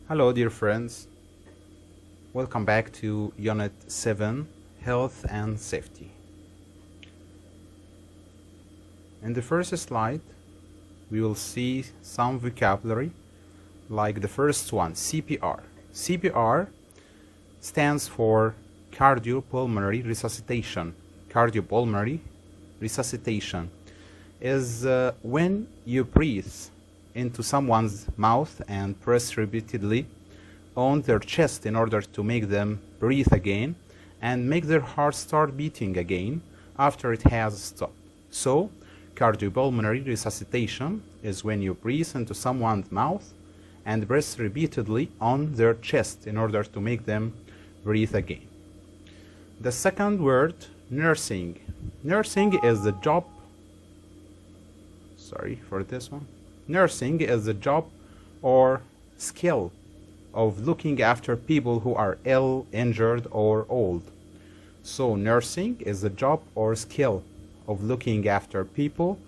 Hello dear friends, welcome back to Unit 7, Health and Safety. In the first slide, we will see some vocabulary like the first one, CPR. CPR stands for cardiopulmonary resuscitation. Cardiopulmonary resuscitation is when you breathe into someone's mouth and press repeatedly on their chest in order to make them breathe again and make their heart start beating again after it has stopped. So, cardiopulmonary resuscitation is when you breathe into someone's mouth and press repeatedly on their chest in order to make them breathe again. The second word, nursing. Nursing is the job, Nursing is the job or skill of looking after people who are ill, injured, or old. So nursing is the job or skill of looking after people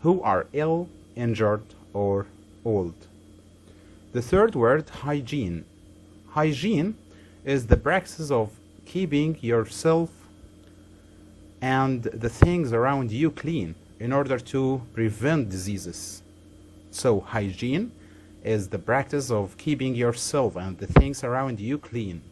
who are ill, injured, or old. The third word, hygiene. Hygiene is the practice of keeping yourself and the things around you clean in order to prevent diseases. So hygiene is the practice of keeping yourself and the things around you clean.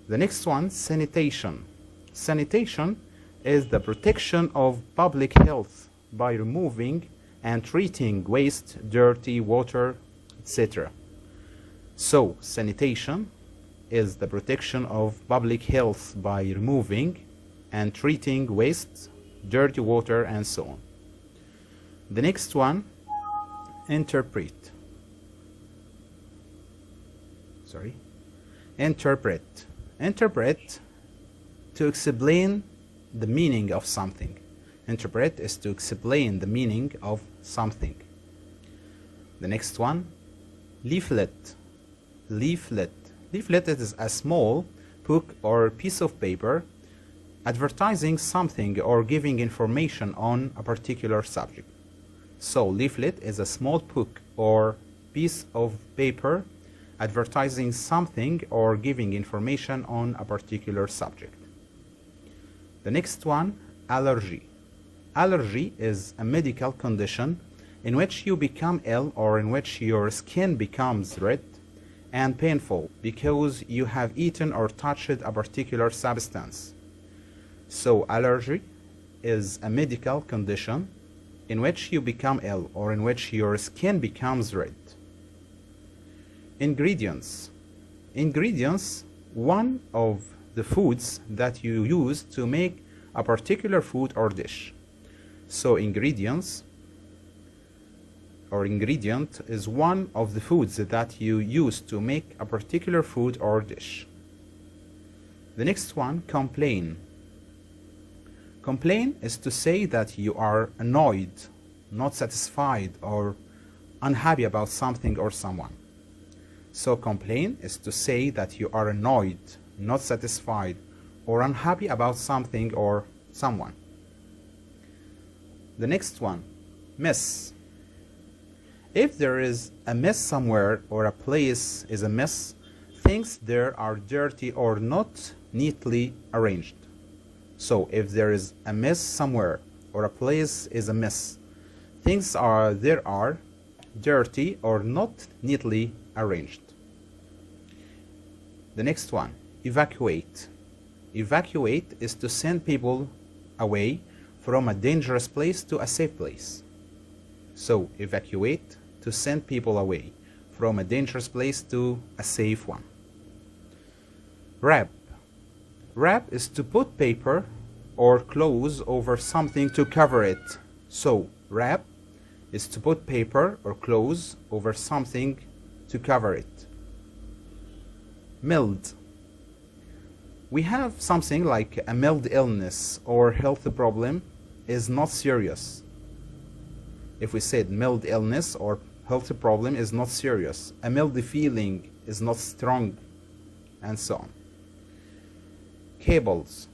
The next one, sanitation. Sanitation is the protection of public health by removing and treating waste, dirty water, etc. So sanitation is the protection of public health by removing and treating waste, dirty water, and so on. The next one, interpret. Interpret to explain the meaning of something. Interpret is to explain the meaning of something. The next one, leaflet. Leaflet is a small book or piece of paper advertising something or giving information on a particular subject. So leaflet is a small book or piece of paper advertising something or giving information on a particular subject. The next one, allergy. Allergy is a medical condition in which you become ill or in which your skin becomes red and painful because you have eaten or touched a particular substance. So allergy is a medical condition in which you become ill or in which your skin becomes red. Ingredients. Ingredients, one of the foods that you use to make a particular food or dish. So ingredients or ingredient is one of the foods that you use to make a particular food or dish. The next one, complain. Complain is to say that you are annoyed, not satisfied, or unhappy about something or someone. So complain is to say that you are annoyed, not satisfied, or unhappy about something or someone. The next one, mess. If there is a mess somewhere or a place is a mess, things there are dirty or not neatly arranged. So if there is a mess somewhere or a place is a mess, things there are dirty or not neatly arranged. The next one, evacuate. Evacuate is to send people away from a dangerous place to a safe place. So evacuate, to send people away from a dangerous place to a safe one. Wrap. Wrap is to put paper or clothes over something to cover it. So wrap is to put paper or clothes over something to cover it. Mild. We have something like a mild illness or health problem is not serious. If we said mild illness or health problem is not serious, a mild feeling is not strong, and so on. Cables.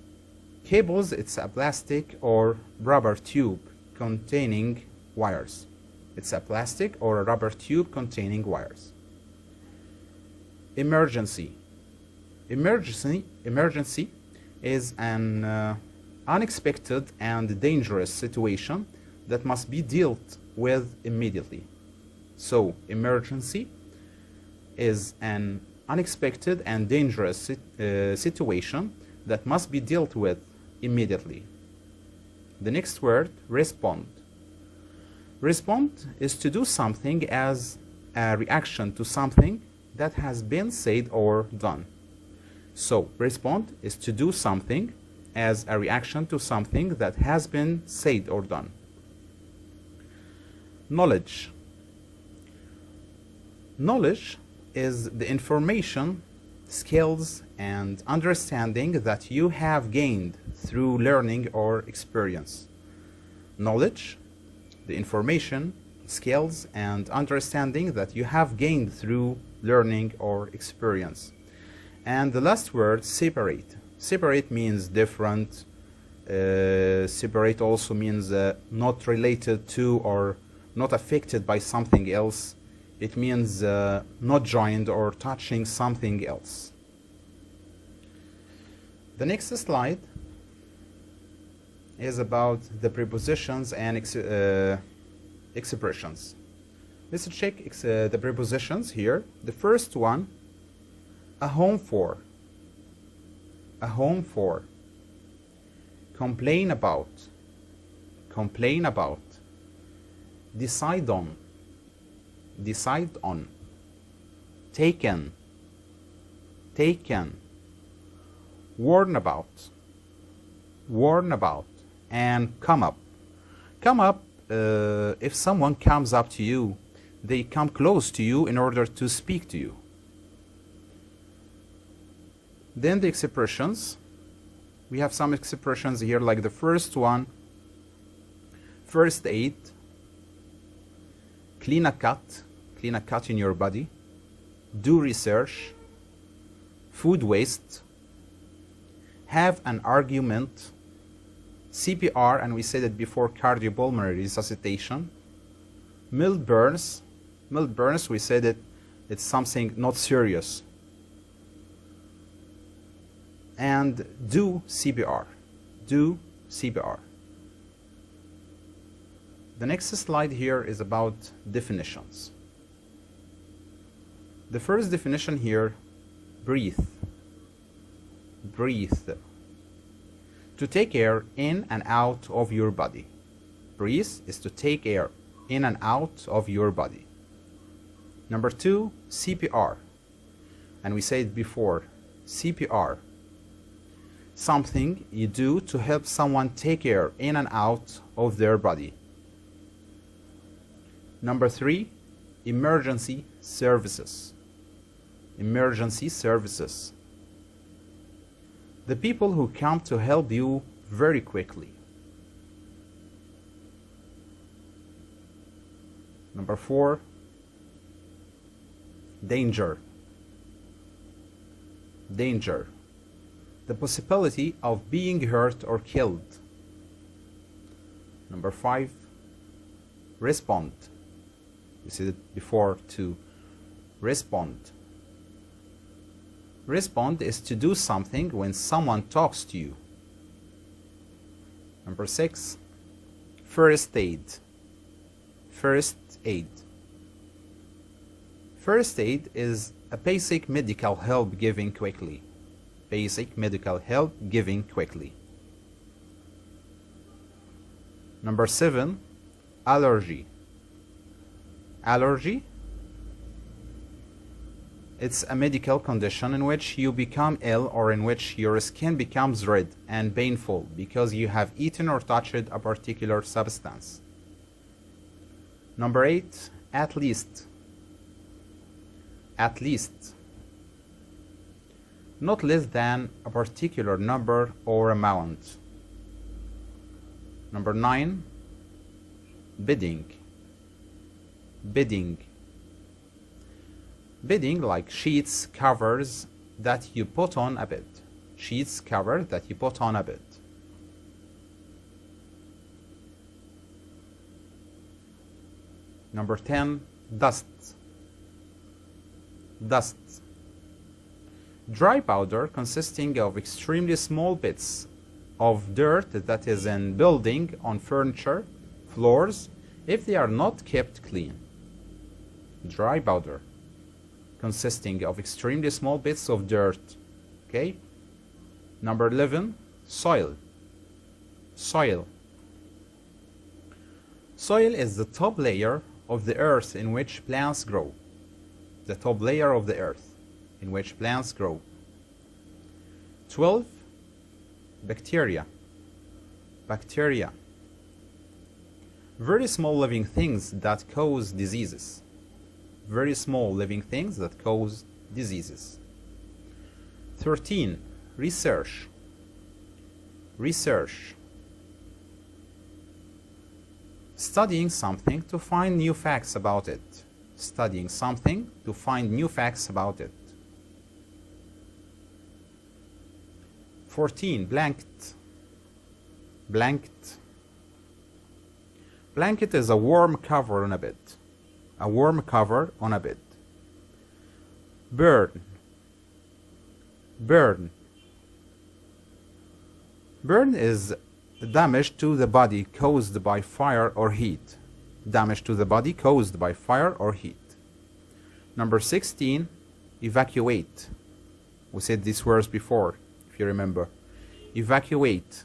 Cables, it's a plastic or rubber tube containing wires. It's a plastic or a rubber tube containing wires. Emergency. Emergency is an unexpected and dangerous situation that must be dealt with immediately. So, emergency is an unexpected and dangerous situation that must be dealt with immediately. The next word, respond. Respond is to do something as a reaction to something that has been said or done. So, respond is to do something as a reaction to something that has been said or done. Knowledge. Knowledge is the information, skills, and understanding that you have gained through learning or experience. Knowledge, the information, skills, and understanding that you have gained through learning or experience. And the last word, separate. Separate means different. Separate also means not related to or not affected by something else. It means not joined or touching something else. The next slide is about the prepositions and expressions. Let's check the prepositions here. The first one, a home for. A home for. Complain about. Complain about. Decide on. Decide on. Taken. Taken. Warn about. Warn about. And come up. Come up, if someone comes up to you, they come close to you in order to speak to you. Then the expressions. We have some expressions here, like the first one, first aid, clean a cut in your body, do research, food waste, have an argument, CPR, and we said it before, cardiopulmonary resuscitation, mild burns, we said it's something not serious, and do CPR. Do CPR. The next slide here is about definitions. The first definition here, breathe. Breathe. To take air in and out of your body. Breathe is to take air in and out of your body. Number two, CPR. And we said before, CPR. Something you do to help someone take air in and out of their body. Number three, emergency services. Emergency services. The people who come to help you very quickly. Number four, danger. Danger. The possibility of being hurt or killed. Number five, respond. We said it before too. Respond. Respond is to do something when someone talks to you. Number six, first aid. First aid. First aid is a basic medical help given quickly. Basic medical help given quickly. Number seven, allergy. Allergy, it's a medical condition in which you become ill or in which your skin becomes red and painful because you have eaten or touched a particular substance. Number eight, at least. At least. Not less than a particular number or amount. Number nine, bidding. Bedding. Bedding, like sheets, covers that you put on a bed. Sheets, cover that you put on a bed. Number 10, dust. Dust. Dry powder consisting of extremely small bits of dirt that is in building, on furniture, floors, if they are not kept clean. Dry powder consisting of extremely small bits of dirt. Okay? Number 11, soil. Soil. Soil is the top layer of the earth in which plants grow. The top layer of the earth in which plants grow. 12, bacteria. Bacteria. Very small living things that cause diseases. Very small living things that cause diseases. 13, research. Research. Studying something to find new facts about it. Studying something to find new facts about it. 14, blanket. Blanket. Blanket is a warm cover on a bed. A warm cover on a bed. Burn. Burn. Burn is damage to the body caused by fire or heat. Damage to the body caused by fire or heat. Number 16, evacuate. We said these words before, if you remember. Evacuate.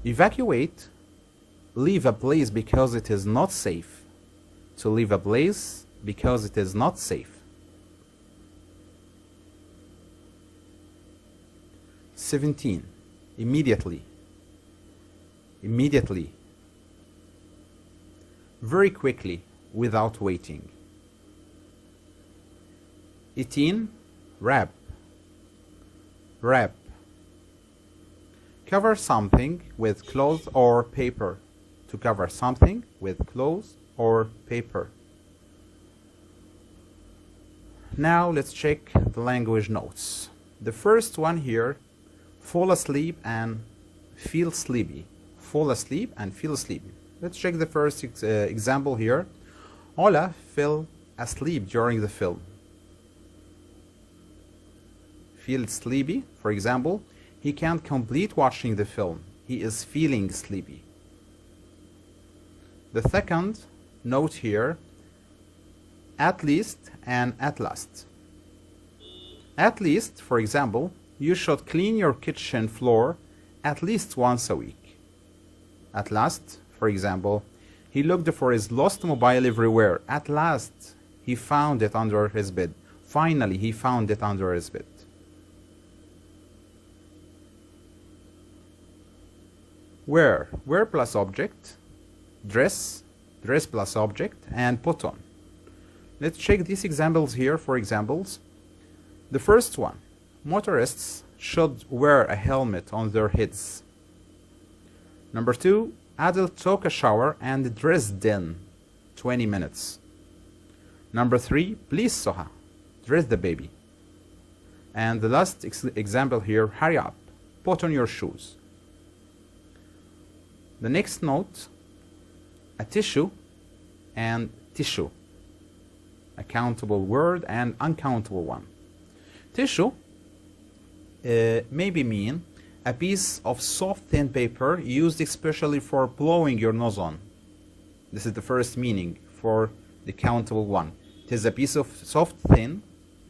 Evacuate, leave a place because it is not safe. To leave a place because it is not safe. 17, immediately. Immediately. Very quickly, without waiting. 18, wrap. Wrap. Cover something with cloth or paper. To cover something with cloth or paper. Now let's check the language notes. The first one here, fall asleep and feel sleepy. Fall asleep and feel sleepy. Let's check the first example here. Ola fell asleep during the film. Feel sleepy, for example, he can't complete watching the film. He is feeling sleepy. The second note here, at least and at last. At least, for example, you should clean your kitchen floor at least once a week. At last, for example, he looked for his lost mobile everywhere. At last, he found it under his bed. Finally, he found it under his bed. Wear. Wear plus object. Dress. Dress plus object. And put on. Let's check these examples here for examples. The first one. Motorists should wear a helmet on their heads. Number 2. Adult took a shower and dressed in 20 minutes. Number 3. Please Soha. Dress the baby. And the last example here. Hurry up. Put on your shoes. The next note, a tissue and tissue. A countable word and uncountable one. Tissue maybe mean a piece of soft thin paper used especially for blowing your nose on. This is the first meaning for the countable one. It is a piece of soft thin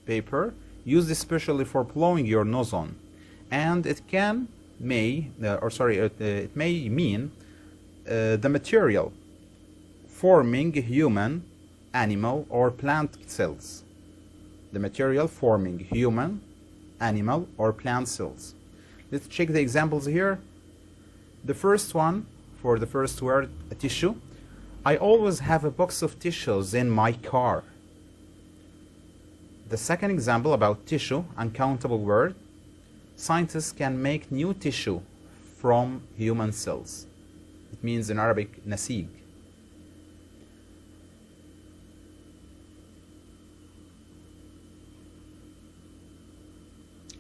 paper used especially for blowing your nose on. And it may mean the material forming human, animal, or plant cells. The material forming human, animal, or plant cells. Let's check the examples here. The first one, for the first word, a tissue. I always have a box of tissues in my car. The second example about tissue, uncountable word. Scientists can make new tissue from human cells. It means in Arabic, nasig.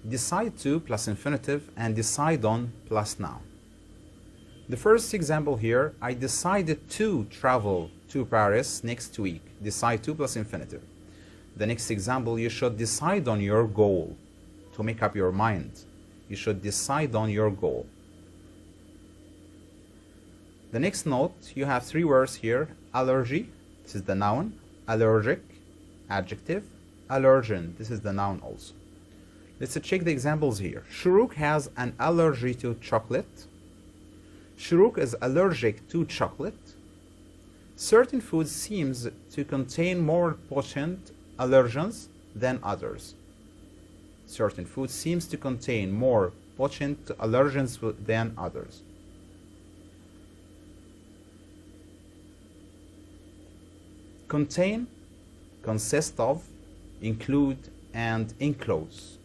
Decide to plus infinitive and decide on plus noun. The first example here, I decided to travel to Paris next week. Decide to plus infinitive. The next example, you should decide on your goal. to make up your mind. You should decide on your goal. The next note, you have three words here. Allergy, this is the noun. Allergic, adjective. Allergen, this is the noun also. Let's check the examples here. Shuruk has an allergy to chocolate. Shuruk is allergic to chocolate. Certain foods seems to contain more potent allergens than others. Certain foods seems to contain more potent allergens than others. Contain, consist of, include, and enclose.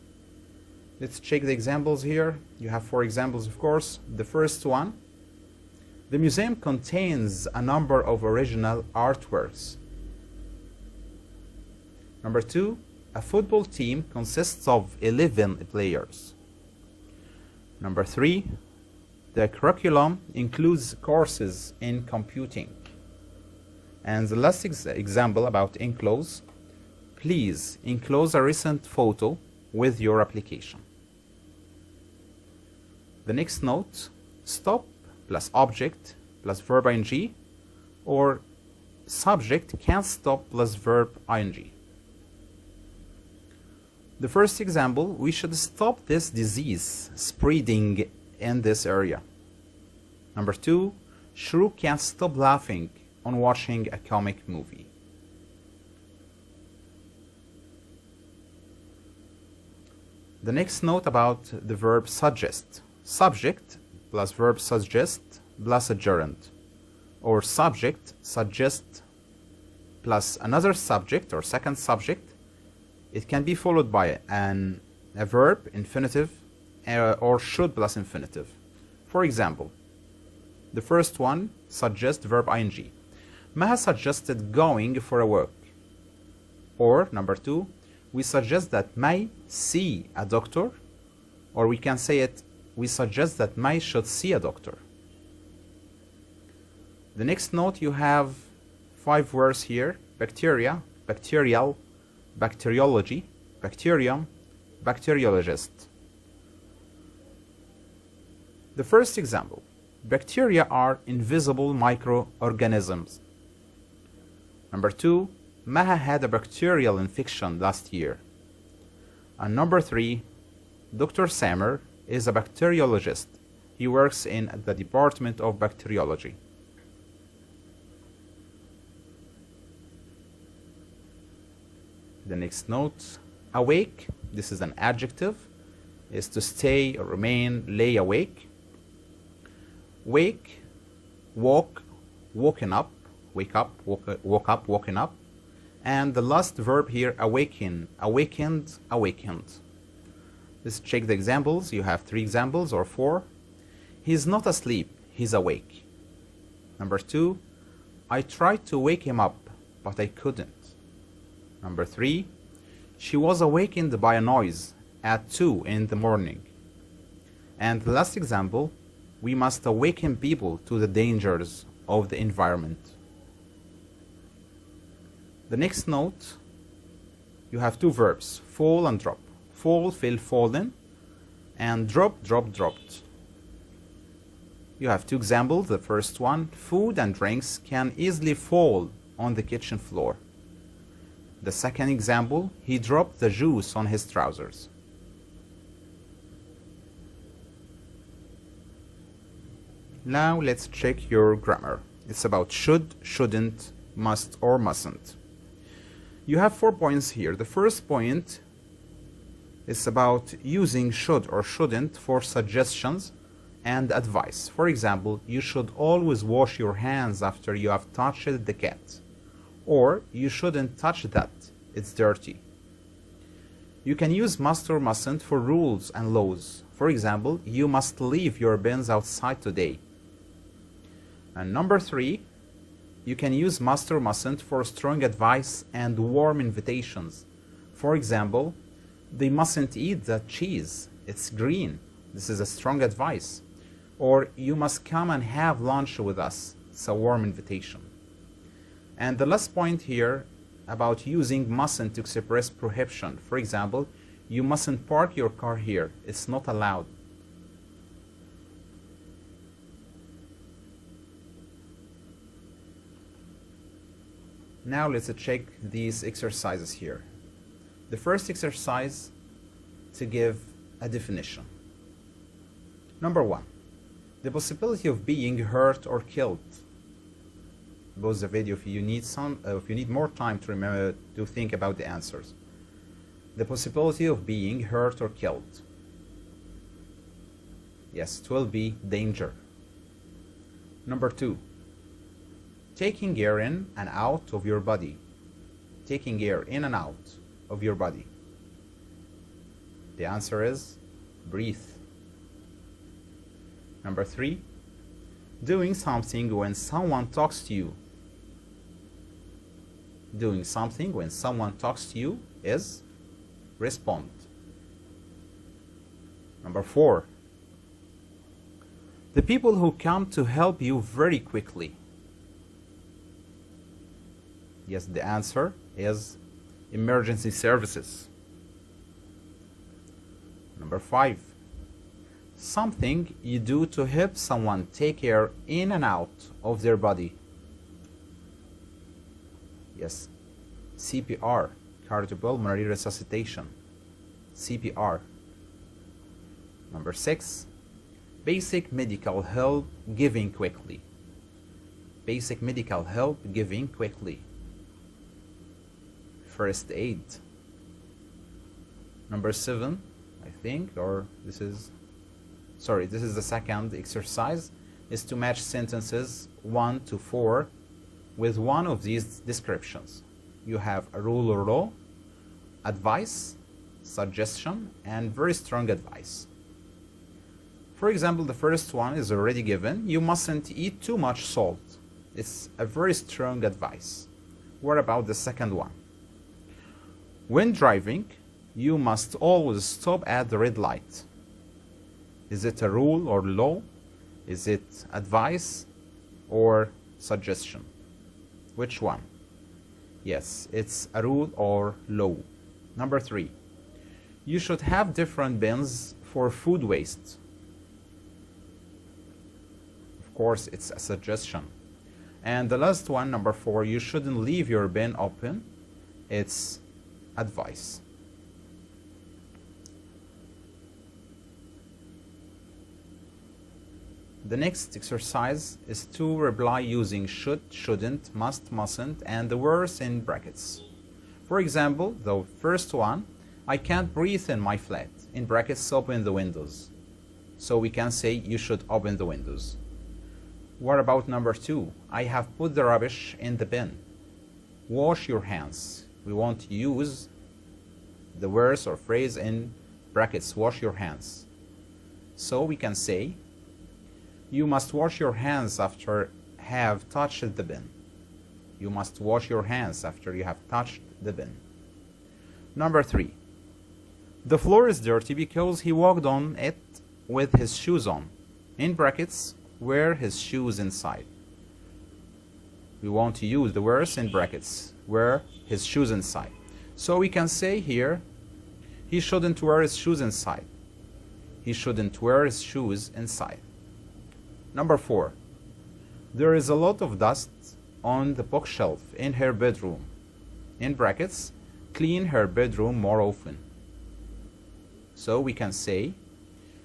Let's check the examples here. You have four examples, of course. The first one, the museum contains a number of original artworks. Number two, a football team consists of 11 players. Number three, the curriculum includes courses in computing. And the last example about enclose, please enclose a recent photo with your application. The next note, stop plus object plus verb ing, or subject can't stop plus verb ing. The first example, we should stop this disease spreading in this area. Number two, Shrew can't stop laughing on watching a comic movie. The next note about the verb suggest. Subject plus verb suggest plus a gerund, or subject suggest plus another subject or second subject. It can be followed by a verb, infinitive, or should plus infinitive. For example, the first one, suggest verb ing. Maha suggested going for a walk. Or number two, we suggest that May see a doctor, or we can say it, we suggest that May should see a doctor. The next note, you have five words here: bacteria, bacterial, bacteriology, bacterium, bacteriologist. The first example, bacteria are invisible microorganisms. Number two, Maha had a bacterial infection last year. And number three, Dr. Samer is a bacteriologist. He works in the Department of Bacteriology. The next note, awake, this is an adjective, is to stay or remain, lay awake. Wake, woke, woken up, wake up, woke up, woken up. And the last verb here, awaken, awakened, awakened. Let's check the examples. You have three examples or four. He's not asleep, he's awake. Number two, I tried to wake him up, but I couldn't. Number three, she was awakened by a noise at 2 in the morning. And the last example, we must awaken people to the dangers of the environment. The next note, you have two verbs, fall and drop. Fall, fell, fallen, and drop, drop, dropped. You have two examples. The first one, food and drinks can easily fall on the kitchen floor. The second example, he dropped the juice on his trousers. Now let's check your grammar. It's about should, shouldn't, must, or mustn't. You have 4 points here. The first point is about using should or shouldn't for suggestions and advice. For example, you should always wash your hands after you have touched the cat. Or you shouldn't touch that, it's dirty. You can use must or mustn't for rules and laws. For example, you must leave your bins outside today. And number three, you can use must or mustn't for strong advice and warm invitations. For example, they mustn't eat that cheese, it's green. This is a strong advice. Or you must come and have lunch with us, it's a warm invitation. And the last point here about using mustn't to express prohibition. For example, You mustn't park your car here. It's not allowed. Now let's check these exercises here. The first exercise to give a definition. Number 1, the possibility of being hurt or killed. Pause the video if you need more time to remember to think about the answers. The possibility of being hurt or killed. Yes, it will be danger. Number 2, taking air in and out of your body. Taking air in and out of your body. The answer is breathe. Number 3, doing something when someone talks to you. Doing something when someone talks to you is respond. Number 4, the people who come to help you very quickly. Yes, the answer is emergency services. Number 5, something you do to help someone take air in and out of their body. Yes, CPR, cardiopulmonary resuscitation. CPR. Number 6, basic medical help giving quickly. Basic medical help giving quickly. First aid. Number 7, I think, or this is the second exercise, is to match sentences 1 to 4 with one of these descriptions. You have a rule or law, advice, suggestion, and very strong advice. For example, the first one is already given. You mustn't eat too much salt. It's a very strong advice. What about the second one? When driving, you must always stop at the red light. Is it a rule or law? Is it advice or suggestion? Which one? Yes, it's a rule or law. Number 3, you should have different bins for food waste. Of course, it's a suggestion. And the last one, number 4, you shouldn't leave your bin open. It's advice. The next exercise is to reply using should, shouldn't, must, mustn't, and the words in brackets. For example, the first one, I can't breathe in my flat. In brackets, open the windows. So we can say you should open the windows. What about number 2? I have put the rubbish in the bin. Wash your hands. We want to use the words or phrase in brackets, wash your hands. So we can say, you must wash your hands after have touched the bin. You must wash your hands after you have touched the bin. Number 3, the floor is dirty because he walked on it with his shoes on. In brackets, wear his shoes inside. We want to use the words in brackets, wear his shoes inside. So we can say here, he shouldn't wear his shoes inside. He shouldn't wear his shoes inside. Number 4, there is a lot of dust on the bookshelf in her bedroom. In brackets, clean her bedroom more often. So we can say,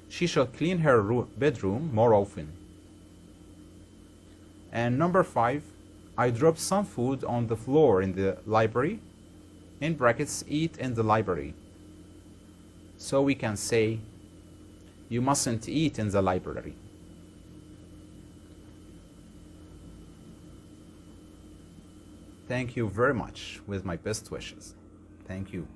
she should clean her bedroom more often. And number 5, I dropped some food on the floor in the library. In brackets, eat in the library. So we can say, you mustn't eat in the library. Thank you very much, with my best wishes. Thank you.